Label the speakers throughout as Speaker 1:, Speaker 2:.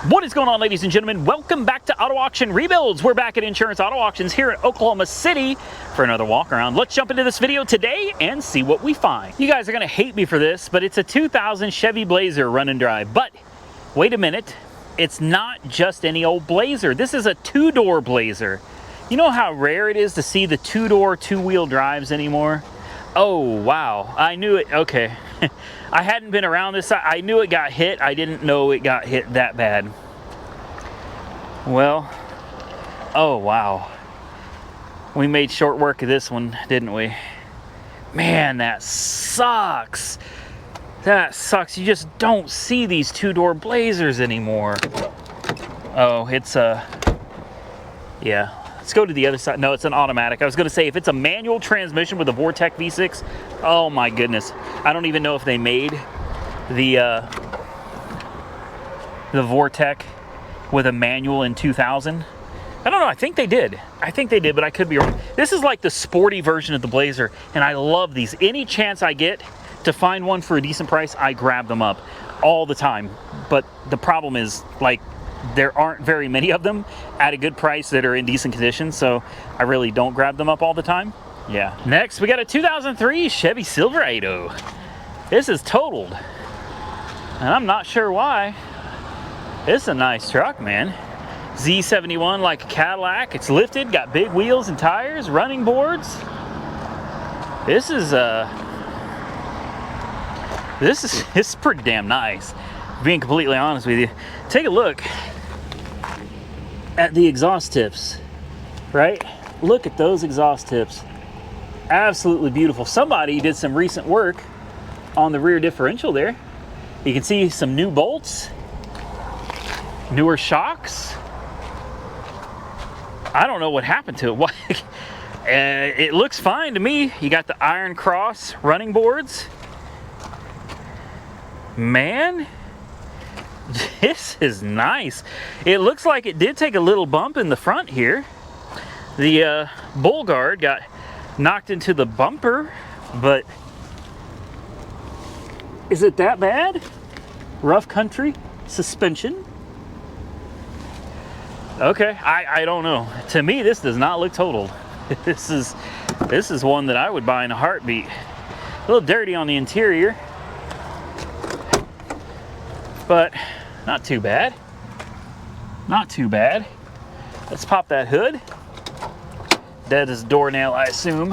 Speaker 1: What is going on, ladies and gentlemen? Welcome back to Auto Auction Rebuilds. We're back at Insurance Auto Auctions here in Oklahoma City for another walk around. Let's jump into this video today and see what we find. You guys are gonna hate me for this, but it's a 2000 Chevy Blazer run and drive. But wait a minute, it's not just any old Blazer. This is a two-door Blazer. You know how rare it is to see the two-door, two-wheel drives anymore? Oh, wow, I knew it, okay. I hadn't been around this side. I knew it got hit. I didn't know it got hit that bad. Well, oh wow. We made short work of this one, didn't we? Man, that sucks. That sucks. You just don't see these two-door Blazers anymore. Oh, it's yeah. Let's go to the other side. No, it's an automatic. I was going to say, if it's a manual transmission with a Vortec V6, oh my goodness. I don't even know if they made the Vortec with a manual in 2000. I don't know. I think they did. I think they did, but I could be wrong. This is like the sporty version of the Blazer, and I love these. Any chance I get to find one for a decent price, I grab them up all the time. But the problem is, like, there aren't very many of them at a good price that are in decent condition, so I really don't grab them up all the time. Yeah. Next, we got a 2003 Chevy Silverado. This is totaled, and I'm not sure why. It's a nice truck, man. Z71 like a Cadillac. It's lifted, got big wheels and tires, running boards. This is pretty damn nice. Being completely honest with you, take a look at the exhaust tips, right? Look at those exhaust tips. Absolutely beautiful. Somebody did some recent work on the rear differential there. You can see some new bolts, newer shocks. I don't know what happened to it. It looks fine to me. You got the Iron Cross running boards. Man, this is nice. It looks like it did take a little bump in the front here. The bull guard got knocked into the bumper, but is it that bad? Rough country suspension. Okay, I don't know. To me, this does not look totaled. This is one that I would buy in a heartbeat. A little dirty on the interior, but not too bad. Not too bad. Let's pop that hood. Dead as a doornail, I assume.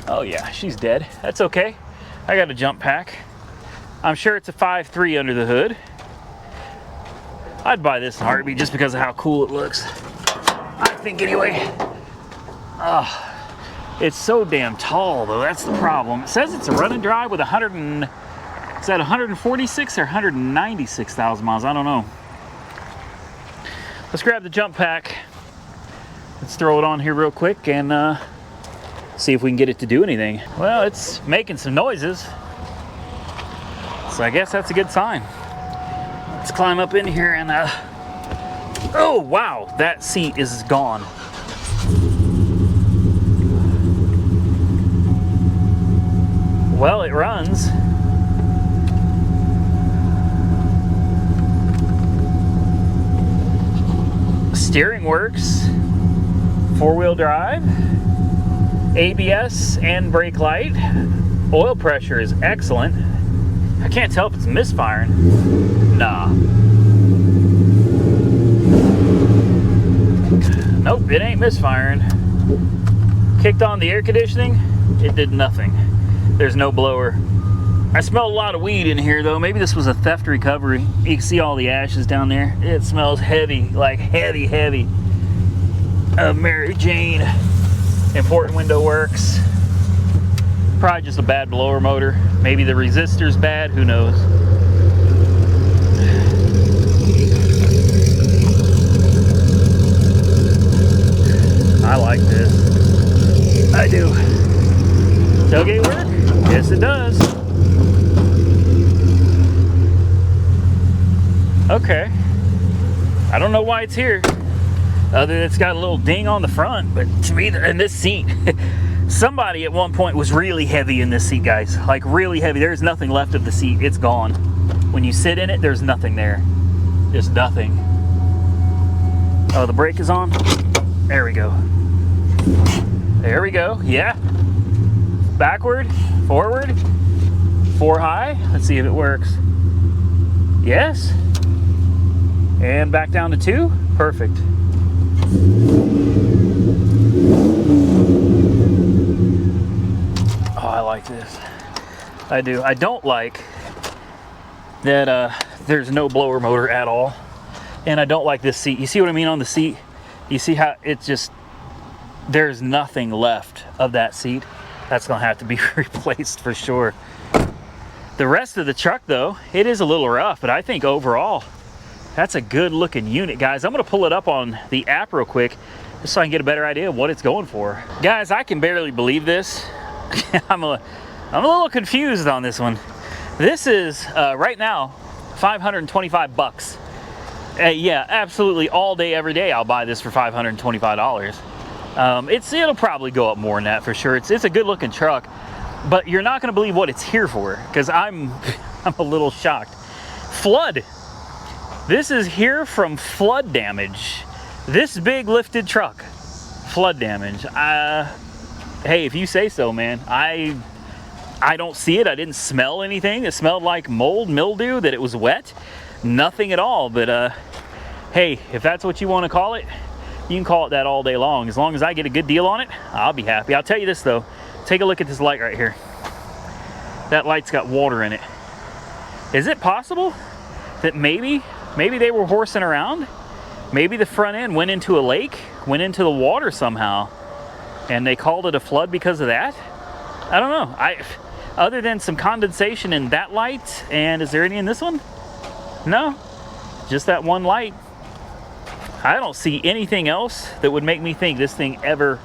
Speaker 1: Oh yeah, she's dead. That's okay. I got a jump pack. I'm sure it's a 5.3 under the hood. I'd buy this in a heartbeat just because of how cool it looks. I think anyway. Oh, it's so damn tall though, that's the problem. It says it's a run and drive with 146 or 196,000 miles? I don't know. Let's grab the jump pack. Let's throw it on here real quick and see if we can get it to do anything. Well, it's making some noises, so I guess that's a good sign. Let's climb up in here and oh wow, that seat is gone. Well, it runs. Steering works. Four-wheel drive. ABS and brake light. Oil pressure is excellent. I can't tell if it's misfiring. Nah. Nope, it ain't misfiring. Kicked on the air conditioning. It did nothing. There's no blower. I smell a lot of weed in here though. Maybe this was a theft recovery. You can see all the ashes down there. It smells heavy, like heavy, heavy. Mary Jane. Important window works. Probably just a bad blower motor. Maybe the resistor's bad, who knows. I like this. I do. Tailgate work? Yes, it does. Okay. I don't know why it's here. Other than it's got a little ding on the front, but to me, and this seat, somebody at one point was really heavy in this seat, guys. Like really heavy. There's nothing left of the seat. It's gone. When you sit in it, there's nothing there. Just nothing. Oh, the brake is on. There we go. There we go. Yeah. Backward, forward, 4 high. Let's see if it works. Yes. And back down to 2. Perfect. Oh, I like this. I do. I don't like that there's no blower motor at all. And I don't like this seat. You see what I mean on the seat? You see how it's just, there's nothing left of that seat. That's gonna have to be replaced for sure. The rest of the truck though, it is a little rough, but I think overall, that's a good looking unit, guys. I'm gonna pull it up on the app real quick, just so I can get a better idea of what it's going for. Guys, I can barely believe this. I'm a little confused on this one. This is, right now, $525. Yeah, absolutely all day, every day, I'll buy this for $525. It'll probably go up more than that for sure. It's a good looking truck, but you're not gonna believe what it's here for, because I'm a little shocked. Flood. This is here from flood damage. This big lifted truck, flood damage. Hey, if you say so, man. I don't see it. I didn't smell anything. It smelled like mold, mildew, that it was wet. Nothing at all, but hey, if that's what you want to call it, you can call it that all day long. As long as I get a good deal on it, I'll be happy. I'll tell you this though, take a look at this light right here. That light's got water in it. Is it possible that maybe they were horsing around? Maybe the front end went into a lake, went into the water somehow, and they called it a flood because of that? I don't know. Other than some condensation in that light, and is there any in this one? No, just that one light. I don't see anything else that would make me think this thing ever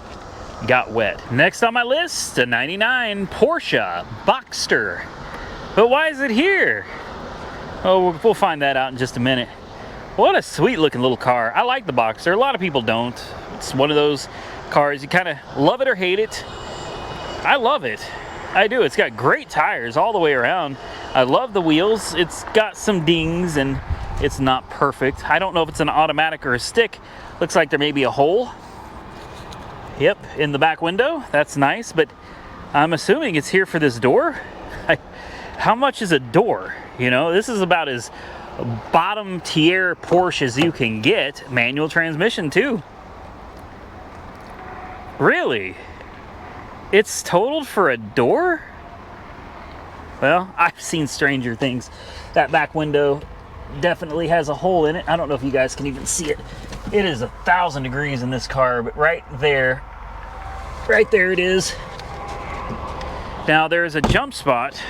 Speaker 1: got wet. Next on my list, a 99 Porsche Boxster. But why is it here? Oh, we'll find that out in just a minute. What a sweet looking little car. I like the Boxster. A lot of people don't. It's one of those cars, you kind of love it or hate it. I love it. I do. It's got great tires all the way around. I love the wheels. It's got some dings and it's not perfect. I don't know if it's an automatic or a stick. Looks like there may be a hole. Yep, in the back window. That's nice, but I'm assuming it's here for this door. How much is a door? You know, this is about as bottom tier Porsche as you can get. Manual transmission too. Really? It's totaled for a door? Well, I've seen stranger things. That back window definitely has a hole in it. I don't know if you guys can even see it. It is 1,000 degrees in this car, but right there it is. Now there's a jump spot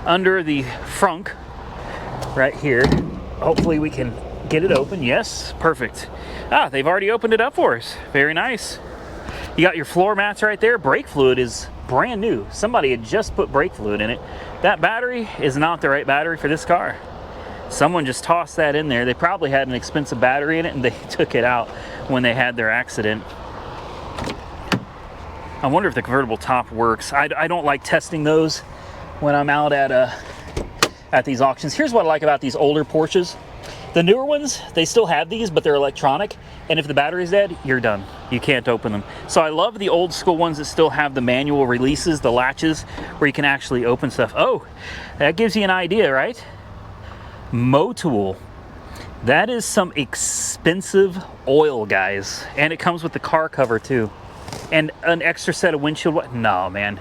Speaker 1: under the frunk right here. Hopefully we can get it open. Yes, perfect. Ah, they've already opened it up for us. Very nice. You got your floor mats right there. Brake fluid is brand new. Somebody had just put brake fluid in it. That battery is not the right battery for this car. Someone just tossed that in there. They probably had an expensive battery in it and they took it out when they had their accident. I wonder if the convertible top works. I don't like testing those when I'm out at these auctions. Here's what I like about these older Porsches. The newer ones, they still have these, but they're electronic. And if the battery's dead, you're done. You can't open them. So I love the old school ones that still have the manual releases, the latches, where you can actually open stuff. Oh, that gives you an idea, right? Motul. That is some expensive oil, guys. And it comes with the car cover too. And an extra set of windshield. No, man.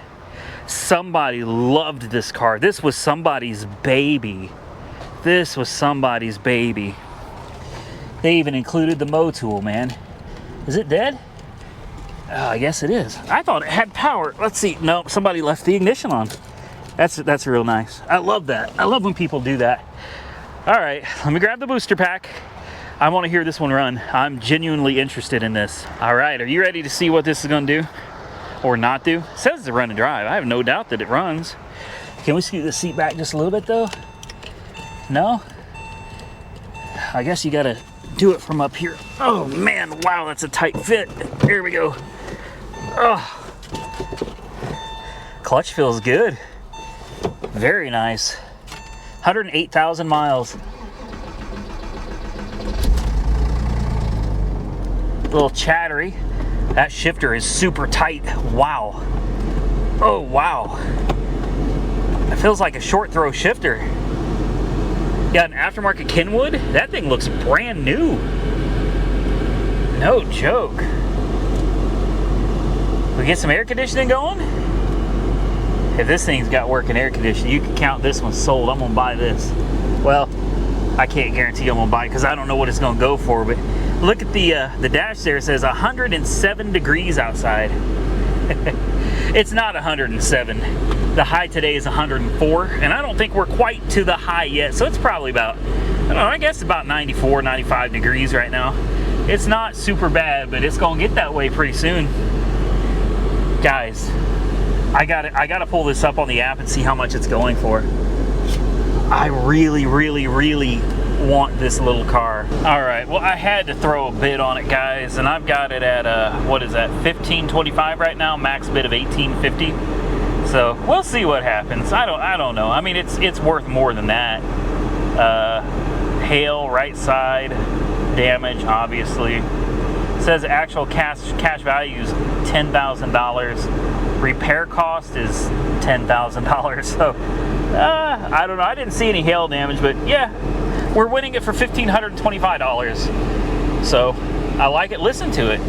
Speaker 1: Somebody loved this car. This was somebody's baby. This was somebody's baby. They even included the Motul, man. Is it dead? Oh, I guess it is. I thought it had power. Let's see. No, somebody left the ignition on. That's real nice. I love that. I love when people do that. All right, let me grab the booster pack. I want to hear this one run. I'm genuinely interested in this. All right, are you ready to see what this is going to do or not do? It says to run and drive. I have no doubt that it runs. Can we scoot the seat back just a little bit though? No? I guess you got to do it from up here. Oh man, wow, that's a tight fit. There we go. Oh, clutch feels good. Very nice. 108,000 miles. little chattery. That shifter is super tight. Wow. Oh, wow. It feels like a short throw shifter. Got an aftermarket Kenwood. That thing looks brand new. No joke. We get some air conditioning going? If this thing's got working air conditioning, you can count this one sold. I'm gonna buy this. Well, I can't guarantee I'm gonna buy it because I don't know what it's gonna go for, but look at the dash there. It says 107 degrees outside. It's not 107. The high today is 104, and I don't think we're quite to the high yet, so it's probably about, I don't know, I guess about 94, 95 degrees right now. It's not super bad, but it's gonna get that way pretty soon. Guys, I gotta pull this up on the app and see how much it's going for. I really, really, really want this little car. All right, well, I had to throw a bid on it, guys, and I've got it at what is that, $1,525 right now, max bid of $1,850. So we'll see what happens. I don't know. I mean, it's worth more than that. Hail, right side, damage, obviously. It says actual cash value is $10,000. Repair cost is $10,000. So I don't know. I didn't see any hail damage, but yeah, we're winning it for $1,525. So I like it. Listen to it.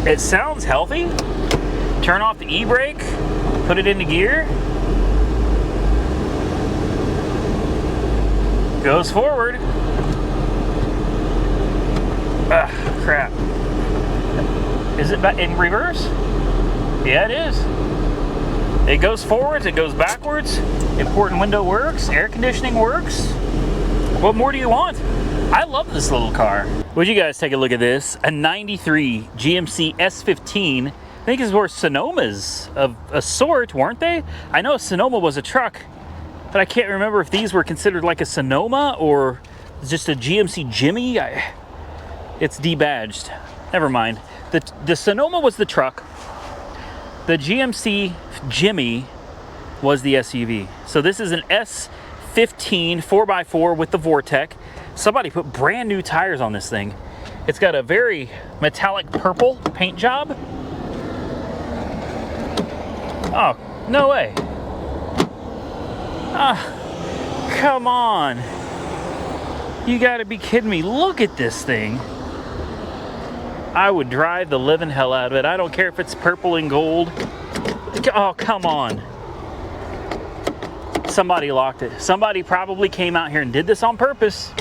Speaker 1: It sounds healthy. Turn off the e-brake, put it into gear. Goes forward. Ugh, crap. Is it in reverse? Yeah, it is. It goes forwards, it goes backwards. Important window works, air conditioning works. What more do you want? I love this little car. Would you guys take a look at this? A 93 GMC S15. I think these were Sonomas of a sort, weren't they? I know a Sonoma was a truck, but I can't remember if these were considered like a Sonoma or just a GMC Jimmy. It's debadged. Never mind. The Sonoma was the truck. The GMC Jimmy was the SUV. So this is an S15 4x4 with the Vortec. Somebody put brand new tires on this thing. It's got a very metallic purple paint job. Oh, no way. Ah, come on. You gotta be kidding me. Look at this thing. I would drive the living hell out of it. I don't care if it's purple and gold. Oh, come on. Somebody locked it. Somebody probably came out here and did this on purpose.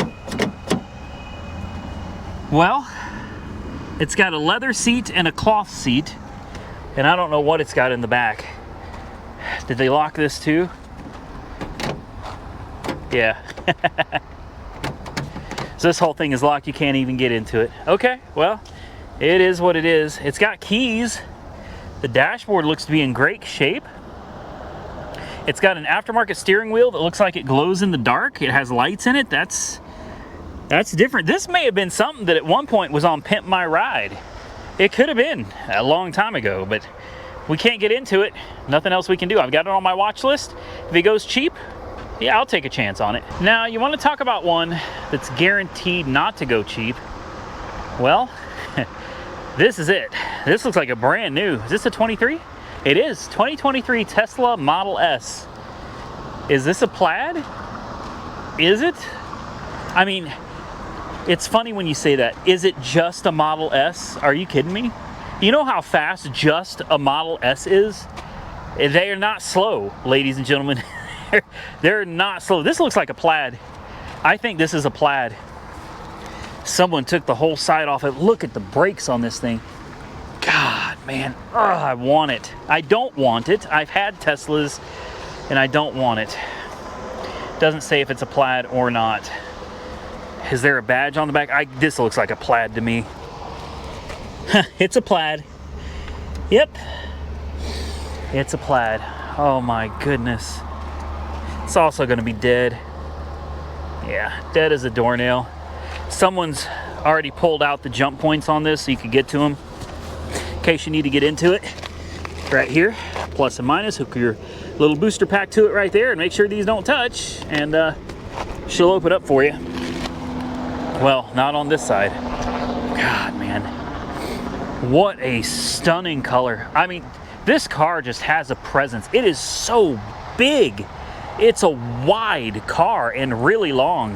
Speaker 1: Well, it's got a leather seat and a cloth seat, and I don't know what it's got in the back. Did they lock this too? Yeah. So this whole thing is locked. You can't even get into it. Okay, well, it is what it is. It's got keys. The dashboard looks to be in great shape. It's got an aftermarket steering wheel that looks like it glows in the dark. It has lights in it. That's different. This may have been something that at one point was on Pimp My Ride. It could have been a long time ago, but we can't get into it. Nothing else we can do. I've got it on my watch list. If it goes cheap, yeah, I'll take a chance on it. Now, you want to talk about one that's guaranteed not to go cheap? Well, this is it. This looks like a brand new. Is this a 23? It is. 2023 Tesla Model S. Is this a Plaid? Is it? I mean, it's funny when you say that. Is it just a Model S? Are you kidding me? You know how fast just a Model S is? They are not slow, ladies and gentlemen. They're not slow. This looks like a Plaid. I think this is a Plaid. Someone took the whole side off it. Look at the brakes on this thing. God, man. Ugh, I want it. I don't want it. I've had Teslas, and I don't want it. Doesn't say if it's a Plaid or not. Is there a badge on the back? This looks like a Plaid to me. It's a Plaid. Yep. It's a Plaid. Oh my goodness. It's also going to be dead. Yeah, dead as a doornail. Someone's already pulled out the jump points on this so you can get to them. In case you need to get into it. Right here, plus and minus. Hook your little booster pack to it right there and make sure these don't touch. And she'll open up for you. Well, not on this side. God, man. What a stunning color. I mean, this car just has a presence. It is so big. It's a wide car and really long.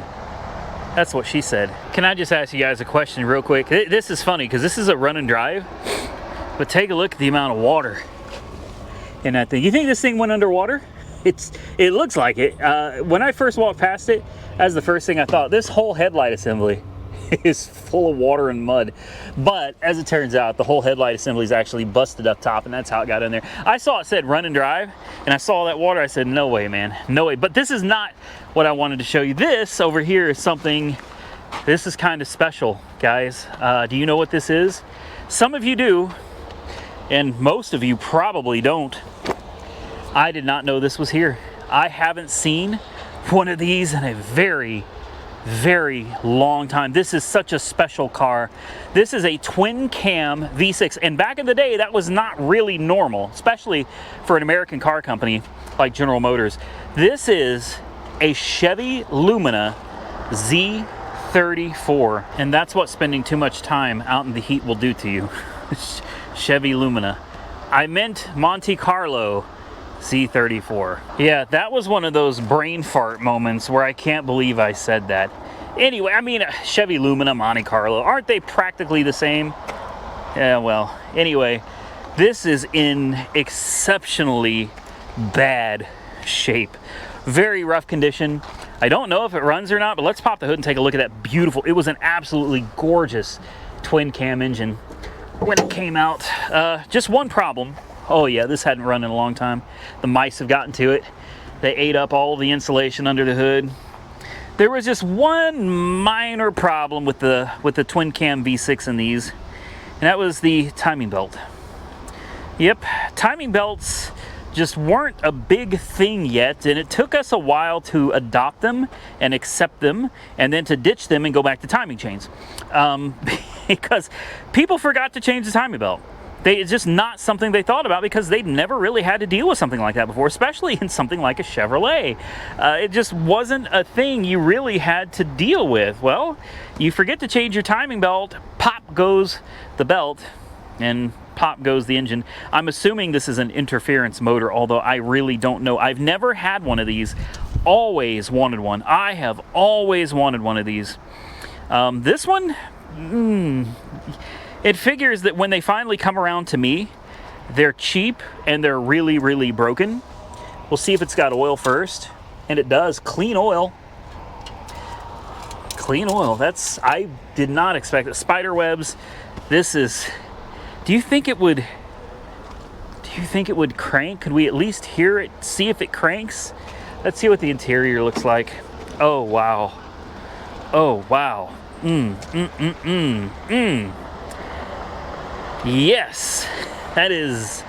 Speaker 1: That's what she said. Can I just ask you guys a question real quick? This is funny because this is a run and drive, but take a look at the amount of water in that thing. You think this thing went underwater? It looks like it. When I first walked past it, that's the first thing I thought. This whole headlight assembly is full of water and mud. But as it turns out, the whole headlight assembly is actually busted up top, and that's how it got in there. I saw it said run and drive, and I saw that water. I said, no way, man, no way. But this is not what I wanted to show you. This over here is something, this is kind of special, guys. Do you know what this is? Some of you do, and most of you probably don't. I did not know this was here. I haven't seen one of these in a very, very long time. This is such a special car. This is a twin cam V6, and back in the day that was not really normal, especially for an American car company like General Motors. This is a Chevy Lumina Z34, and that's what spending too much time out in the heat will do to you. Chevy Lumina. I meant Monte Carlo Z34. Yeah, that was one of those brain fart moments where I can't believe I said that. Anyway, I mean, Chevy Lumina, Monte Carlo, aren't they practically the same? Yeah, well, anyway, this is in exceptionally bad shape. Very rough condition. I don't know if it runs or not, but let's pop the hood and take a look at that beautiful, it was an absolutely gorgeous twin cam engine when it came out. Just one problem. Oh yeah, this hadn't run in a long time. The mice have gotten to it. They ate up all the insulation under the hood. There was just one minor problem with the twin cam V6 in these, and that was the timing belt. Yep, timing belts just weren't a big thing yet, and it took us a while to adopt them and accept them, and then to ditch them and go back to timing chains. Because people forgot to change the timing belt. It's just not something they thought about because they'd never really had to deal with something like that before, especially in something like a Chevrolet. It just wasn't a thing you really had to deal with. Well, you forget to change your timing belt, pop goes the belt, and pop goes the engine. I'm assuming this is an interference motor, although I really don't know. I've never had one of these. Always wanted one. I have always wanted one of these. This one, it figures that when they finally come around to me, they're cheap and they're really, really broken. We'll see if it's got oil first. And it does. Clean oil. Clean oil. I did not expect it. Spider webs. This is... Do you think it would crank? Could we at least hear it, see if it cranks? Let's see what the interior looks like. Oh, wow. Oh, wow. Yes, that is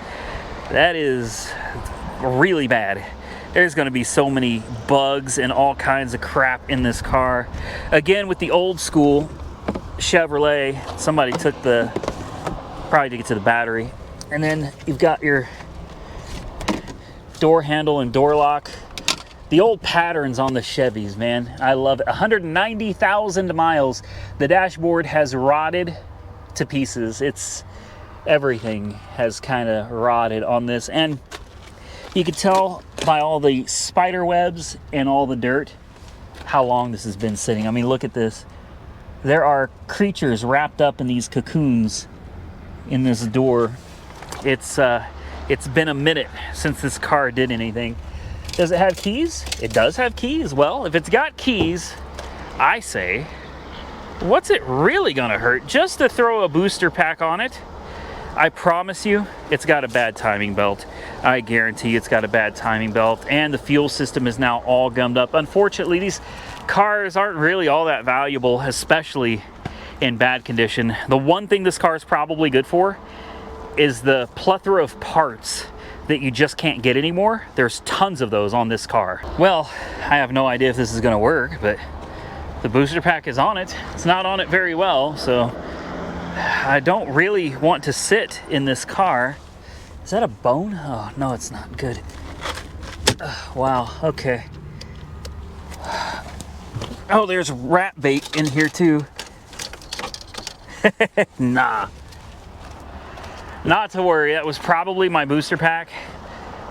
Speaker 1: really bad. There's going to be so many bugs and all kinds of crap in this car. Again, with the old school Chevrolet, somebody took probably to get to the battery. And then you've got your door handle and door lock. The old patterns on the Chevys, man. I love it. 190,000 miles. The dashboard has rotted to pieces. Everything has kind of rotted on this. And you can tell by all the spider webs and all the dirt how long this has been sitting. I mean, look at this. There are creatures wrapped up in these cocoons in this door. It's been a minute since this car did anything. Does it have keys? It does have keys. Well, if it's got keys, I say, what's it really gonna hurt just to throw a booster pack on it? I promise you, it's got a bad timing belt. I guarantee it's got a bad timing belt, and the fuel system is now all gummed up. Unfortunately, these cars aren't really all that valuable, especially in bad condition. The one thing this car is probably good for is the plethora of parts that you just can't get anymore. There's tons of those on this car. Well, I have no idea if this is gonna work, but the booster pack is on it. It's not on it very well, so I don't really want to sit in this car. Is that a bone? Oh, no, it's not. Good. Wow, okay. Oh, there's rat bait in here too. Nah. Not to worry, that was probably my booster pack.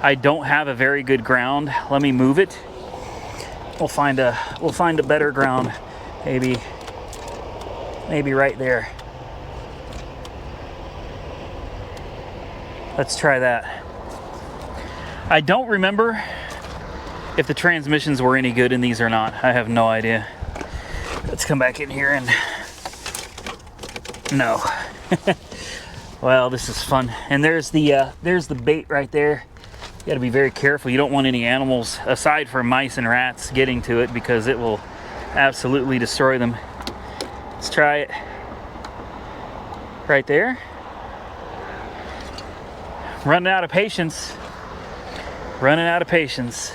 Speaker 1: I don't have a very good ground. Let me move it. We'll find a better ground. Maybe right there. Let's try that. I don't remember if the transmissions were any good in these or not. I have no idea. Let's come back in here and no. Well, this is fun. And there's the bait right there. You got to be very careful. You don't want any animals aside from mice and rats getting to it because it will absolutely destroy them. Let's try it right there. Running out of patience. Running out of patience.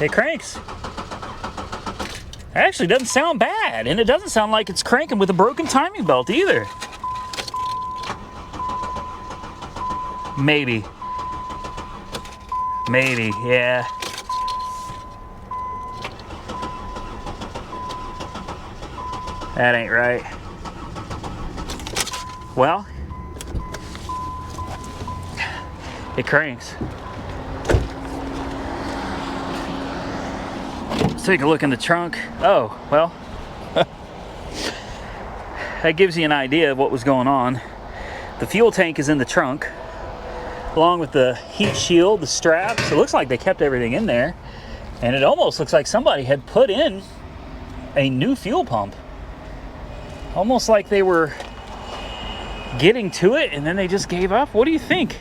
Speaker 1: It cranks. It actually doesn't sound bad, and it doesn't sound like it's cranking with a broken timing belt either. Maybe. Maybe, yeah. That ain't right. Well, it cranks. Let's take a look in the trunk. Oh, well, that gives you an idea of what was going on. The fuel tank is in the trunk, along with the heat shield, the straps. It looks like they kept everything in there, and it almost looks like somebody had put in a new fuel pump. Almost like they were getting to it and then they just gave up. What do you think?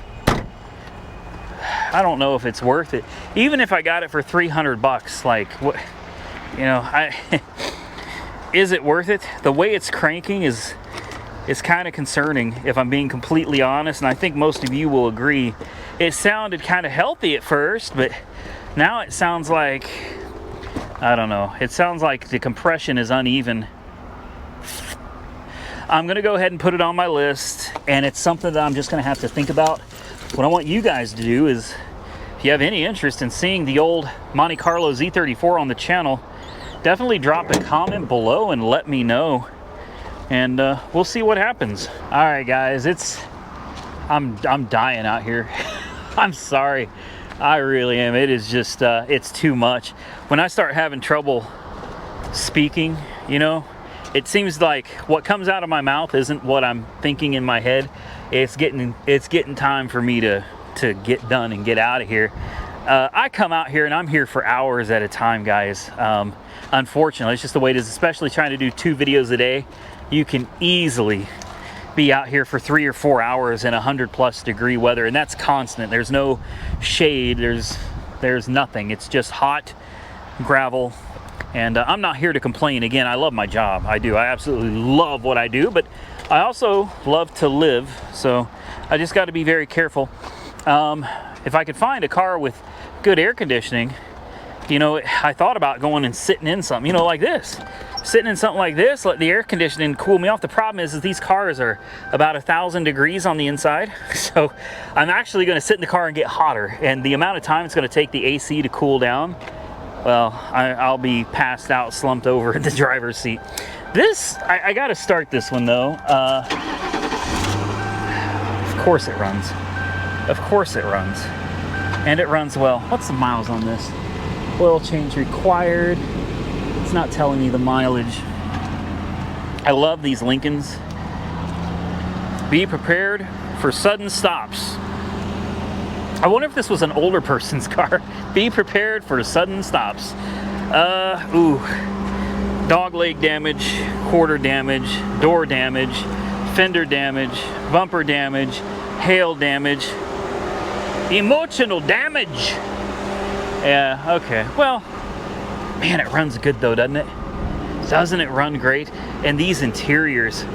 Speaker 1: I don't know if it's worth it. Even if I got it for 300 bucks, like, what, you know, is it worth it? The way it's cranking is kind of concerning, if I'm being completely honest, and I think most of you will agree. It sounded kind of healthy at first, but now it sounds like, I don't know, it sounds like the compression is uneven. I'm gonna go ahead and put it on my list, and it's something that I'm just gonna have to think about. What I want you guys to do is, if you have any interest in seeing the old Monte Carlo Z34 on the channel, definitely drop a comment below and let me know, and we'll see what happens. All right, guys, I'm dying out here. I'm sorry, I really am. It is just it's too much. When I start having trouble speaking, you know, it seems like what comes out of my mouth isn't what I'm thinking in my head. It's getting time for me to get done and get out of here. I come out here and I'm here for hours at a time, guys. Unfortunately, it's just the way it is, especially trying to do 2 videos a day. You can easily be out here for 3 or 4 hours in 100+ degree weather, and that's constant. There's no shade, there's nothing. It's just hot gravel. And I'm not here to complain. Again, I love my job. I do. I absolutely love what I do, but I also love to live. So I just got to be very careful. If I could find a car with good air conditioning, you know, I thought about going and sitting in something, you know, like this. Sitting in something like this, let the air conditioning cool me off. The problem is these cars are about 1,000 degrees on the inside. So I'm actually going to sit in the car and get hotter. And the amount of time it's going to take the AC to cool down, well, I'll be passed out, slumped over in the driver's seat. This, I got to start this one though. Of course it runs. Of course it runs. And it runs well. What's the miles on this? Oil change required. It's not telling me the mileage. I love these Lincolns. Be prepared for sudden stops. I wonder if this was an older person's car. Be prepared for sudden stops. Dog leg damage, quarter damage, door damage, fender damage, bumper damage, hail damage, emotional damage. Yeah, okay. Well, man, it runs good though, doesn't it? Doesn't it run great? And these interiors,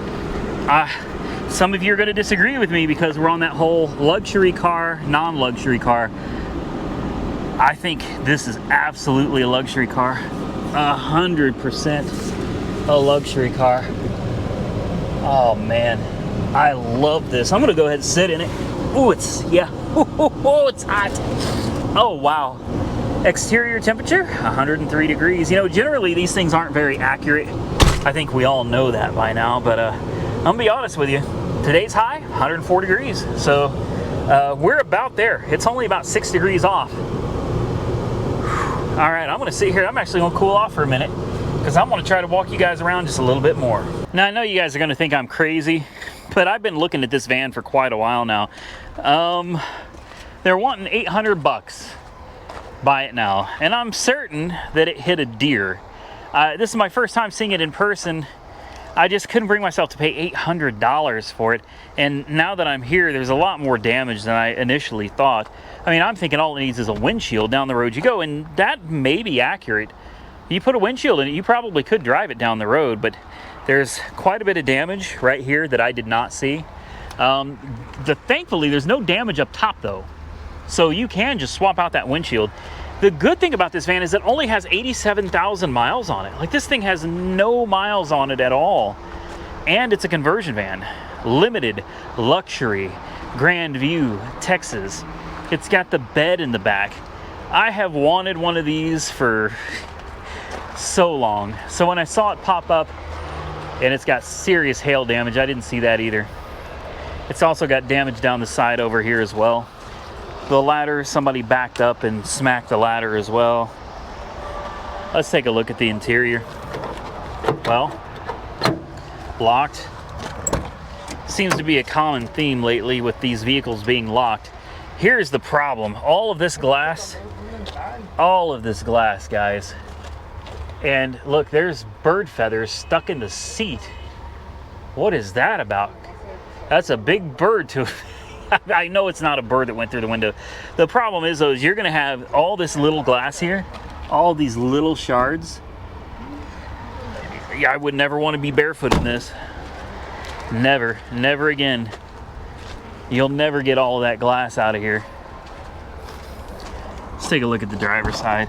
Speaker 1: some of you are going to disagree with me because we're on that whole luxury car, non-luxury car. I think this is absolutely a luxury car. 100% a luxury car. Oh man, I love this. I'm going to go ahead and sit in it. Oh, it's, yeah. Oh, it's hot. Oh, wow. Exterior temperature, 103 degrees. You know, generally these things aren't very accurate. I think we all know that by now, but I'm gonna be honest with you. Today's high, 104 degrees. So we're about there. It's only about 6 degrees off. All right, I'm gonna sit here. I'm actually gonna cool off for a minute because I'm gonna try to walk you guys around just a little bit more. Now, I know you guys are gonna think I'm crazy, but I've been looking at this van for quite a while now. They're wanting 800 bucks. Buy it now. And I'm certain that it hit a deer. This is my first time seeing it in person. I just couldn't bring myself to pay $800 for it. And now that I'm here, there's a lot more damage than I initially thought. I mean, I'm thinking all it needs is a windshield. Down the road you go, and that may be accurate. You put a windshield in it, you probably could drive it down the road, but there's quite a bit of damage right here that I did not see. Thankfully, there's no damage up top though. So you can just swap out that windshield. The good thing about this van is it only has 87,000 miles on it. Like, this thing has no miles on it at all. And it's a conversion van. Limited, luxury, Grand View, Texas. It's got the bed in the back. I have wanted one of these for so long. So when I saw it pop up and it's got serious hail damage, I didn't see that either. It's also got damage down the side over here as well. The ladder, somebody backed up and smacked the ladder as well. Let's take a look at the interior. Well, locked. Seems to be a common theme lately with these vehicles being locked. Here's the problem. All of this glass, guys. And look, there's bird feathers stuck in the seat. What is that about? That's a big bird to... I know it's not a bird that went through the window. The problem is, though, is you're going to have all this little glass here, all these little shards. Yeah, I would never want to be barefoot in this. Never, never again. You'll never get all of that glass out of here. Let's take a look at the driver's side.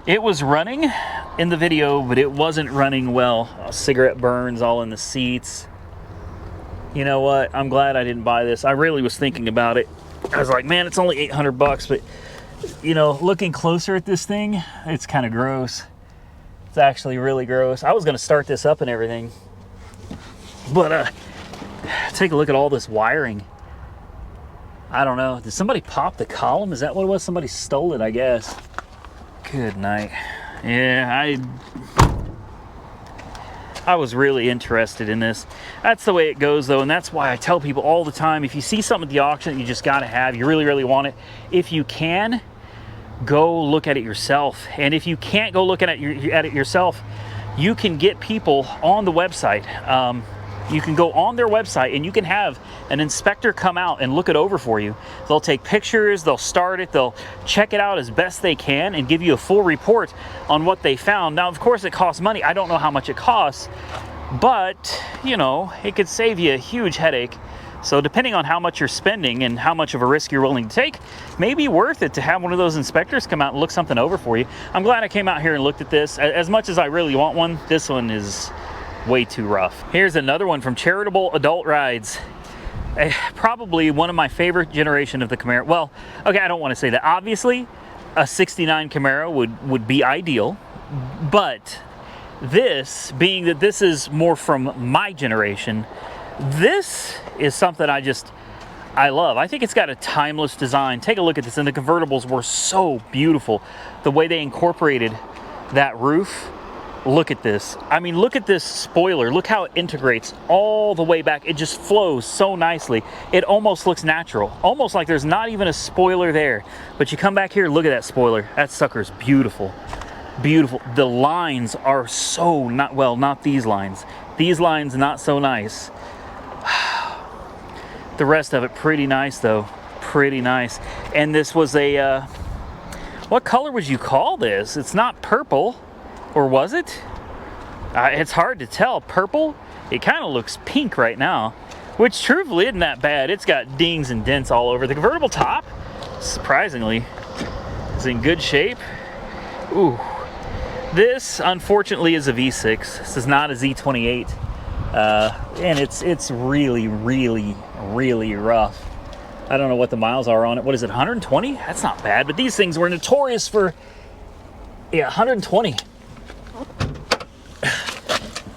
Speaker 1: It was running in the video, but it wasn't running well. Cigarette burns all in the seats. You know what? I'm glad I didn't buy this. I really was thinking about it. I was like, man, it's only 800 bucks, but you know, looking closer at this thing, it's kind of gross. It's actually really gross. I was going to start this up and everything, but take a look at all this wiring. I don't know. Did somebody pop the column? Is that what it was? Somebody stole it, I guess. Good night. Yeah, I was really interested in this. That's the way it goes, though, and that's why I tell people all the time, if you see something at the auction that you just got to have, you really, really want it, if you can, go look at it yourself. And if you can't go look at it yourself, you can get people on the website. You can go on their website and you can have an inspector come out and look it over for you. They'll take pictures, they'll start it, they'll check it out as best they can and give you a full report on what they found. Now, of course, it costs money. I don't know how much it costs, but, you know, it could save you a huge headache. So depending on how much you're spending and how much of a risk you're willing to take, may be worth it to have one of those inspectors come out and look something over for you. I'm glad I came out here and looked at this. As much as I really want one, this one is way too rough. Here's another one from Charitable Adult Rides. Probably one of my favorite generation of the Camaro. Well, okay, I don't want to say that. Obviously, a 69 Camaro would be ideal, but this, being that this is more from my generation, this is something I love. I think it's got a timeless design. Take a look at this, and the convertibles were so beautiful. The way they incorporated that roof. Look at this. I mean, look at this spoiler. Look how it integrates all the way back. It just flows so nicely. It almost looks natural. Almost like there's not even a spoiler there. But you come back here, look at that spoiler. That sucker's beautiful. Beautiful. The lines are so not these lines. These lines, not so nice. The rest of it, pretty nice though. Pretty nice. And this was a, what color would you call this? It's not purple. Or was it? It's hard to tell. Purple? It kind of looks pink right now, which truthfully isn't that bad. It's got dings and dents all over. The convertible top, surprisingly, is in good shape. Ooh. This, unfortunately, is a V6. This is not a Z28. And it's really, really, really rough. I don't know what the miles are on it. What is it, 120? That's not bad, but these things were notorious for Yeah, 120.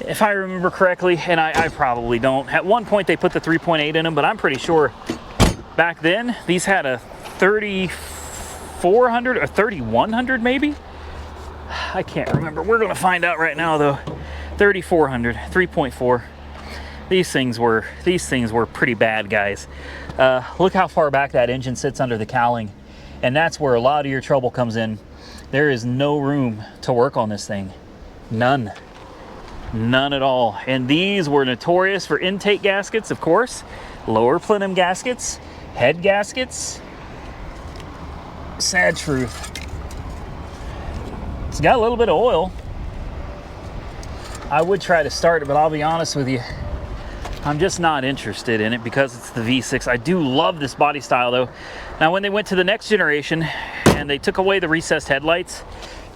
Speaker 1: If I remember correctly, and I probably don't. At one point they put the 3.8 in them, but I'm pretty sure back then these had a 3,400 or 3,100 maybe. I can't remember. We're gonna find out right now though. 3,400, 3.4. These things were pretty bad, guys. Look how far back that engine sits under the cowling, and that's where a lot of your trouble comes in. There is no room to work on this thing. None at all. And these were notorious for intake gaskets, of course, lower plenum gaskets, head gaskets. Sad truth. It's got a little bit of oil. I would try to start it, but I'll be honest with you, I'm just not interested in it because it's the V6. I do love this body style though. Now when they went to the next generation and they took away the recessed headlights,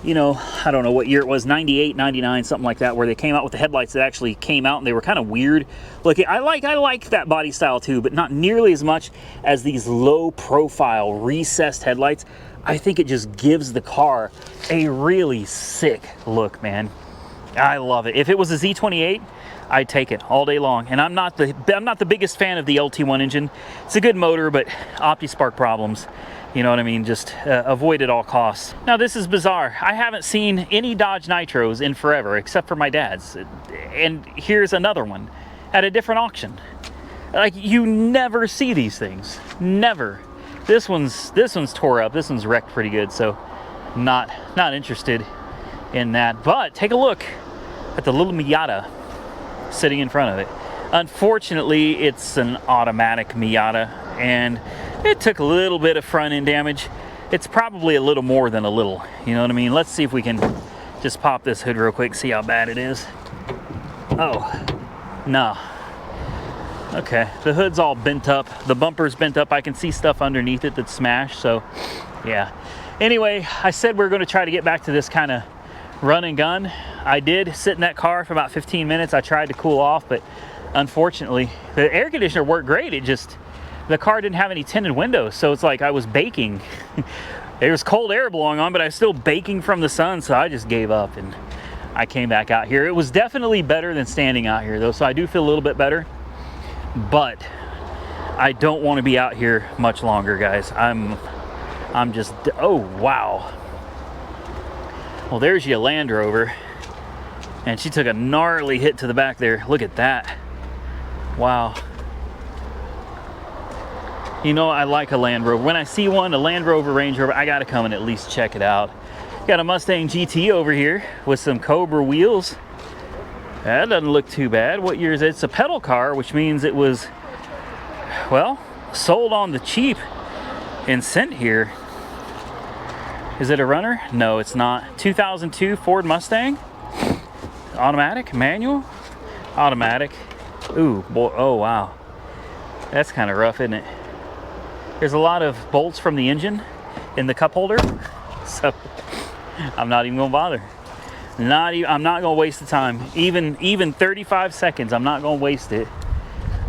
Speaker 1: you know, I don't know what year it was, 98, 99, something like that, where they came out with the headlights that actually came out and they were kind of weird looking. I like that body style too, but not nearly as much as these low profile recessed headlights. I think it just gives the car a really sick look, man. I love it. If it was a Z28, I'd take it all day long. And I'm not the biggest fan of the LT1 engine. It's a good motor, but OptiSpark problems. You know what I mean? Just avoid at all costs. Now this is bizarre. I haven't seen any Dodge Nitros in forever, except for my dad's. And here's another one at a different auction. Like, you never see these things. Never. This one's tore up. This one's wrecked pretty good. So not interested in that. But take a look at the little Miata sitting in front of it. Unfortunately, it's an automatic Miata, and it took a little bit of front end damage. It's probably a little more than a little, you know what I mean? Let's see if we can just pop this hood real quick, see how bad it is. Oh, no. Okay, the hood's all bent up. The bumper's bent up. I can see stuff underneath it that's smashed, so yeah. Anyway, I said we were gonna try to get back to this kind of run and gun. I did sit in that car for about 15 minutes. I tried to cool off, but unfortunately, the air conditioner worked great. It just, the car didn't have any tinted windows, so it's like I was baking. There was cold air blowing on, but I was still baking from the sun, so I just gave up and I came back out here. It was definitely better than standing out here though, so I do feel a little bit better, but I don't want to be out here much longer, guys. I'm just, oh wow. Well, there's your Land Rover, and she took a gnarly hit to the back there. Look at that. Wow. You know, I like a Land Rover. When I see one, a Land Rover, Range Rover, I gotta come and at least check it out. Got a Mustang GT over here with some Cobra wheels. That doesn't look too bad. What year is it? It's a pedal car, which means it was, well, sold on the cheap and sent here. Is it a runner? No, it's not. 2002 Ford Mustang. Automatic, manual, automatic. Ooh, boy, oh wow. That's kind of rough, isn't it? There's a lot of bolts from the engine in the cup holder, so I'm not even gonna bother. I'm not gonna waste the time. Even 35 seconds, I'm not gonna waste it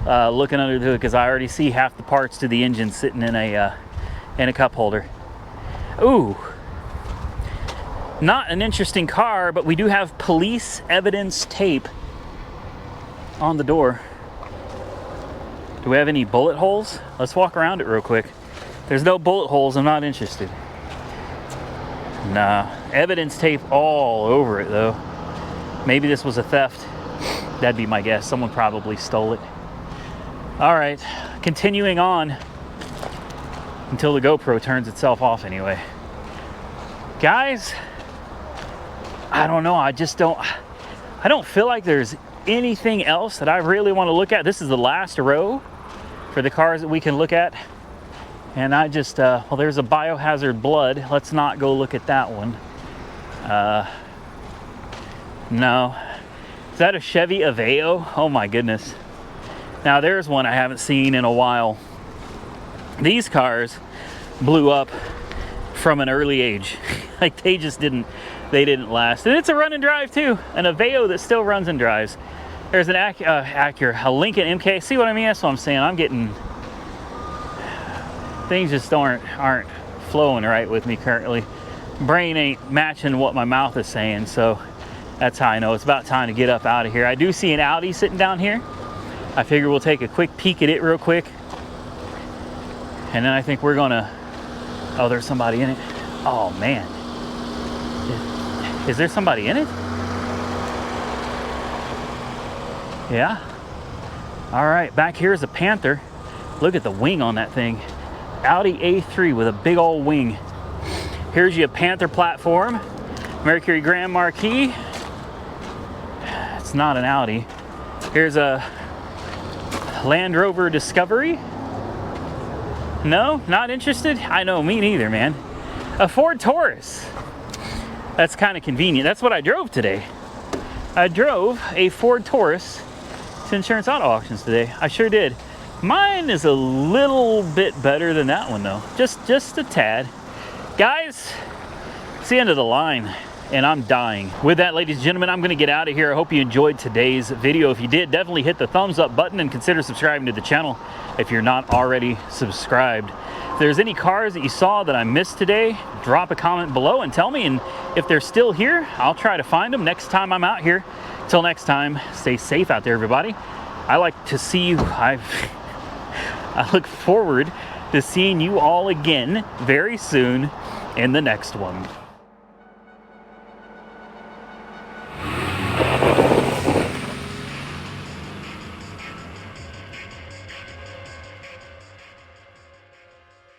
Speaker 1: looking under the hood, because I already see half the parts to the engine sitting in a cup holder. Ooh. Not an interesting car, but we do have police evidence tape on the door. Do we have any bullet holes? Let's walk around it real quick. There's no bullet holes. I'm not interested. Nah. Evidence tape all over it, though. Maybe this was a theft. That'd be my guess. Someone probably stole it. All right. Continuing on until the GoPro turns itself off anyway. Guys, I don't know. I don't feel like there's anything else that I really want to look at. This is the last row for the cars that we can look at. And I just, well, there's a Biohazard Blood. Let's not go look at that one. No. Is that a Chevy Aveo? Oh my goodness. Now there's one I haven't seen in a while. These cars blew up from an early age. Like they didn't last. And it's a run and drive too. An Aveo that still runs and drives. There's an Acura, a Lincoln MK. See what I mean? That's what I'm saying. I'm getting, things just aren't flowing right with me currently. brain ain't matching what my mouth is saying, so that's how I know it's about time to get up out of here. I do see an Audi sitting down here. I figure we'll take a quick peek at it real quick. And then I think we're gonna, oh, there's somebody in it. Oh man. Is there somebody in it? Yeah. All right, back here is a Panther. Look at the wing on that thing. Audi A3 with a big old wing. Here's your Panther platform. Mercury Grand Marquis. It's not an Audi. Here's a Land Rover Discovery. No, not interested? I know, me neither, man. A Ford Taurus. That's kind of convenient. That's what I drove today. I drove a Ford Taurus to Insurance Auto Auctions today. I sure did. Mine is a little bit better than that one though. Just a tad. Guys, it's the end of the line and I'm dying. With that, ladies and gentlemen, I'm gonna get out of here. I hope you enjoyed today's video. If you did, definitely hit the thumbs up button and consider subscribing to the channel if you're not already subscribed. If there's any cars that you saw that I missed today, drop a comment below and tell me, and if they're still here, I'll try to find them next time I'm out here. Till next time, stay safe out there, everybody. I like to see you, I look forward to seeing you all again very soon in the next one.